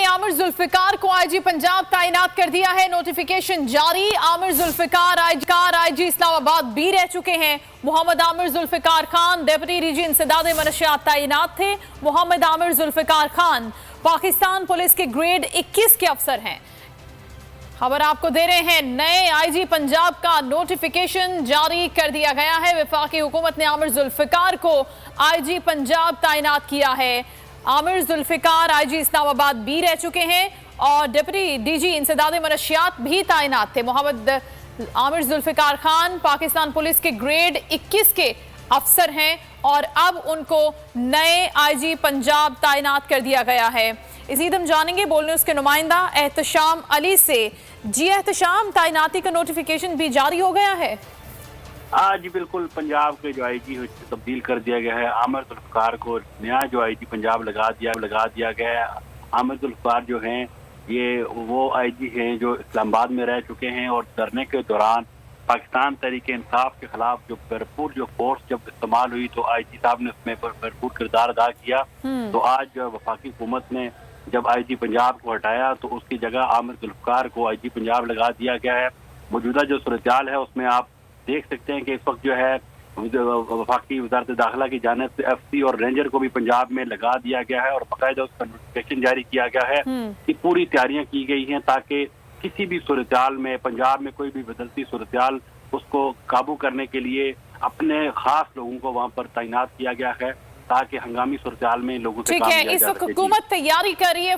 आमिर जुल्फिकार को आईजी पंजाब तैनात कर दिया है। नोटिफिकेशन जारी। आमिर जुल्फिकार आईजी इस्लामाबाद भी रह चुके हैं। मोहम्मद आमिर जुल्फिकार खान डिप्टी डीजी इंसदाद मनशियात तैनात थे। मोहम्मद आमिर जुल्फिकार खान पाकिस्तान पुलिस के ग्रेड 21 के अफसर हैं। खबर आपको दे रहे हैं, नए आईजी पंजाब का नोटिफिकेशन जारी कर दिया गया है। वफाकी हुकूमत ने आमिर जुल्फिकार को आईजी पंजाब तैनात किया है। आमिर जुल्फिकार आईजी इस्लामाबाद भी रह चुके हैं और डिप्टी डीजी इंसदाद मनशियात भी तैनात थे। मोहम्मद आमिर जुल्फिकार खान पाकिस्तान पुलिस के ग्रेड 21 के अफसर हैं और अब उनको नए आईजी पंजाब तैनात कर दिया गया है। इसी हम जानेंगे बोल न्यूज़ के नुमाइंदा एहतशाम अली से। जी एहतशाम, तैनाती का नोटिफिकेशन भी जारी हो गया है? आज बिल्कुल पंजाब के जो आईजी तब्दील कर दिया गया है। आमिर जुल्फिकार को नया जो आईजी पंजाब लगा दिया गया है। आमिर जुल्फिकार जो हैं ये वो आईजी हैं जो इस्लामाबाद में रह चुके हैं और धरने के दौरान पाकिस्तान तहरीक इंसाफ के खिलाफ जो भरपूर जो फोर्स जब इस्तेमाल हुई तो आईजी साहब ने उसमें भरपूर किरदार अदा किया। तो आज वफाकी हुकूमत ने जब आईजी पंजाब को हटाया तो उसकी जगह आमिर जुल्फिकार को आईजी पंजाब लगा दिया गया है। मौजूदा जो सूरत-ए-हाल है उसमें आप देख सकते हैं कि इस वक्त जो है वफाकी वजारत दाखिला की जानिब से एफसी और रेंजर को भी पंजाब में लगा दिया गया है और बाकायदा उसका नोटिफिकेशन जारी किया गया है कि पूरी तैयारियां की गई हैं ताकि किसी भी सूरत-ए-हाल में पंजाब में कोई भी बदलती सूरत-ए-हाल उसको काबू करने के लिए अपने खास लोगों को वहां पर तैनात किया गया है ताकि हंगामी सूरत-ए-हाल में लोगों से ठीक है। इस वक्त हुकूमत तैयारी कर रही है